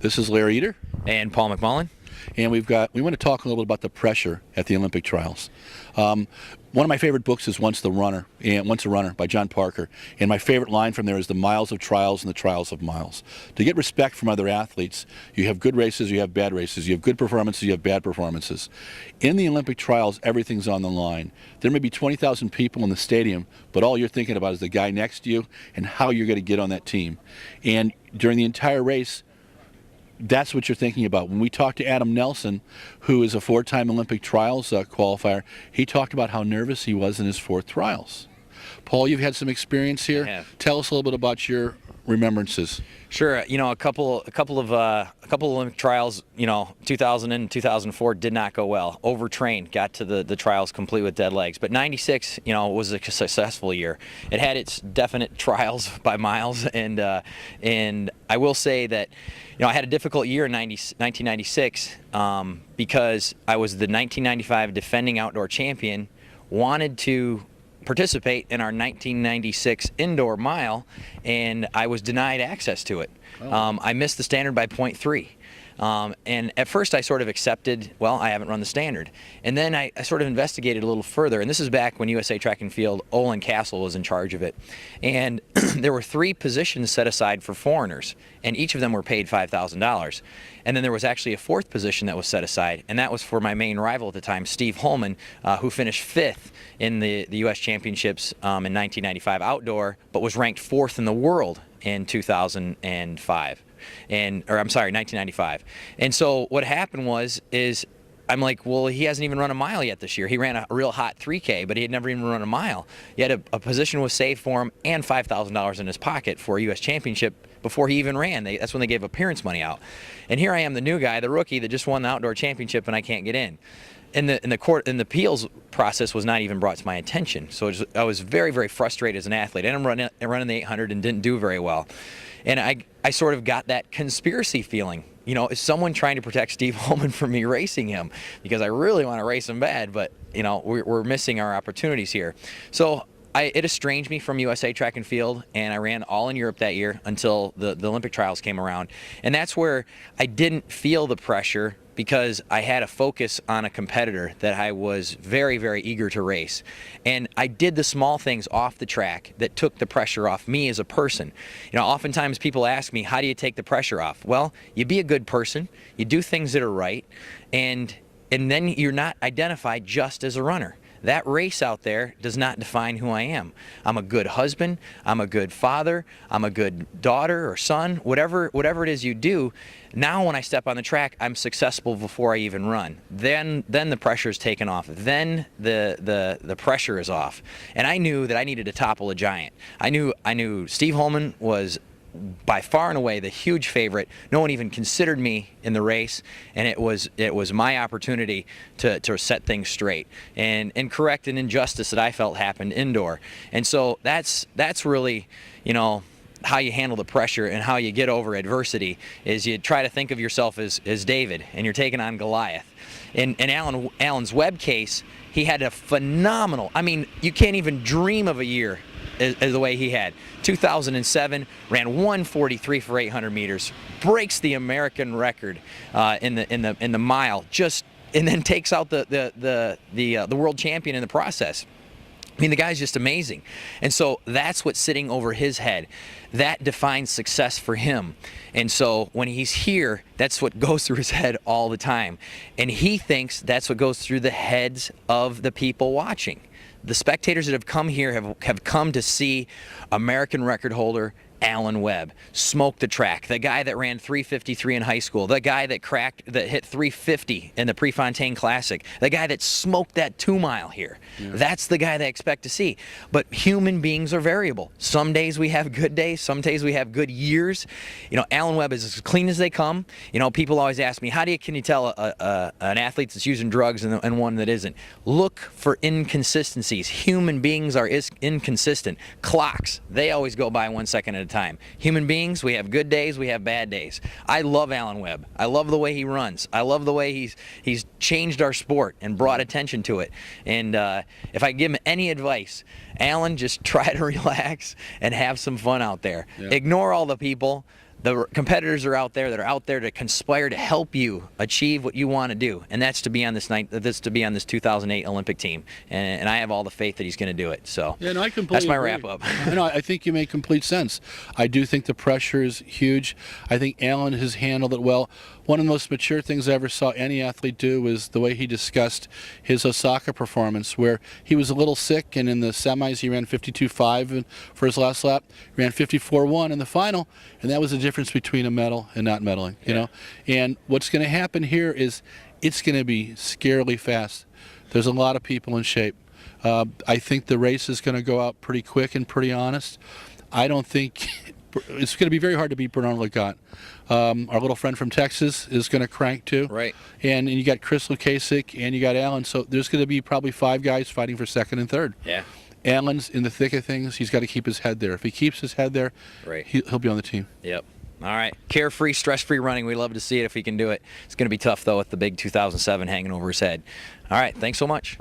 This is Larry Eder. And Paul McMullen. And we want to talk a little bit about the pressure at the Olympic trials. One of my favorite books is Once a Runner by John Parker. And my favorite line from there is the miles of trials and the trials of miles. To get respect from other athletes, you have good races, you have bad races. You have good performances, you have bad performances. In the Olympic trials, everything's on the line. There may be 20,000 people in the stadium, but all you're thinking about is the guy next to you and how you're going to get on that team. And during the entire race, that's what you're thinking about. When we talked to Adam Nelson, who is a 4-time Olympic trials qualifier, he talked about how nervous he was in his 4th trials. Paul, you've had some experience here. I have. Tell us a little bit about your remembrances. Sure. You know, a couple of Olympic trials, 2000 and 2004 did not go well. Overtrained, got to the trials complete with dead legs. But 96, was a successful year. It had its definite trials by miles, and I will say that, I had a difficult year in 1996 because I was the 1995 defending outdoor champion, wanted to participate in our 1996 indoor mile, and I was denied access to it. I missed the standard by 0.3. And at first I sort of accepted, well, I haven't run the standard. And then I sort of investigated a little further, and this is back when USA Track and Field, Olin Castle was in charge of it. And there were 3 positions set aside for foreigners, and each of them were paid $5,000. And then there was actually a 4th position that was set aside, and that was for my main rival at the time, Steve Holman, who finished 5th in the U.S. Championships in 1995 outdoor, but was ranked 4th in the world in 2005. 1995. And so what happened is I'm like, well, he hasn't even run a mile yet this year. He ran a real hot 3K, but he had never even run a mile. Yet a position was saved for him and $5,000 in his pocket for a U.S. championship before he even ran. That's when they gave appearance money out. And here I am, the new guy, the rookie that just won the outdoor championship, and I can't get in. And the appeals process was not even brought to my attention. So I was very, very frustrated as an athlete. And I'm running the 800 and didn't do very well. And I sort of got that conspiracy feeling. Is someone trying to protect Steve Holman from me racing him? Because I really want to race him bad, but we're missing our opportunities here. So it estranged me from USA Track and Field, and I ran all in Europe that year until the Olympic trials came around. And that's where I didn't feel the pressure, because I had a focus on a competitor that I was very, very eager to race. And I did the small things off the track that took the pressure off me as a person. Oftentimes people ask me, how do you take the pressure off? Well, you be a good person, you do things that are right, and then you're not identified just as a runner. That race out there does not define who I am. I'm a good husband, I'm a good father, I'm a good daughter or son, whatever it is you do. Now when I step on the track, I'm successful before I even run. Then the pressure is taken off. Then the pressure is off. And I knew that I needed to topple a giant. I knew Steve Holman was by far and away the huge favorite. No one even considered me in the race, and it was my opportunity to set things straight and correct an injustice that I felt happened indoor. And so that's really, how you handle the pressure and how you get over adversity is you try to think of yourself as David, and you're taking on Goliath. In Alan's Webb case, he had a phenomenal, you can't even dream of a year as the way he had. 2007, ran 1:43 for 800 meters, breaks the American record in the mile, and then takes out the world champion in the process. The guy's just amazing. And so that's what's sitting over his head. That defines success for him. And so when he's here, that's what goes through his head all the time. And he thinks that's what goes through the heads of the people watching. The spectators that have come here have come to see American record holder Alan Webb smoke the track, the guy that ran 3:53 in high school, the guy that hit 3:50 in the Prefontaine Classic, the guy that smoked that 2-mile here. Yeah. That's the guy they expect to see. But human beings are variable. Some days we have good days, some days we have good years. Alan Webb is as clean as they come. People always ask me, can you tell an athlete that's using drugs and one that isn't? Look for inconsistencies. Human beings are inconsistent. Clocks, they always go by 1 second at a time. Human beings, we have good days, we have bad days. I love Alan Webb. I love the way he runs. I love the way he's changed our sport and brought attention to it. And if I give him any advice, Alan, just try to relax and have some fun out there. Yeah. Ignore all the people the competitors are out there that are out there to conspire to help you achieve what you want to do, and that's to be on this 2008 Olympic team. And I have all the faith that he's going to do it. So Yeah, no, I completely that's my agree. wrap up. No, I think you make complete sense. I do think the pressure is huge. I think Alan has handled it well. One of the most mature things I ever saw any athlete do was the way he discussed his Osaka performance, where he was a little sick, and in the semis he ran 52.5 for his last lap, ran 54.1 in the final, and that was the difference between a medal and not medaling, you know. And what's going to happen here is it's going to be scarily fast. There's a lot of people in shape. I think the race is going to go out pretty quick and pretty honest. I don't think it's going to be very hard to beat Bernard Lagat. Our little friend from Texas is going to crank too. Right. And you got Chris Lukasik and you got Alan. So there's going to be probably 5 guys fighting for second and third. Yeah. Alan's in the thick of things. He's got to keep his head there. If he keeps his head there, Right. he'll be on the team. Yep. All right. Carefree, stress-free running. We love to see it if he can do it. It's going to be tough, though, with the big 2007 hanging over his head. All right. Thanks so much.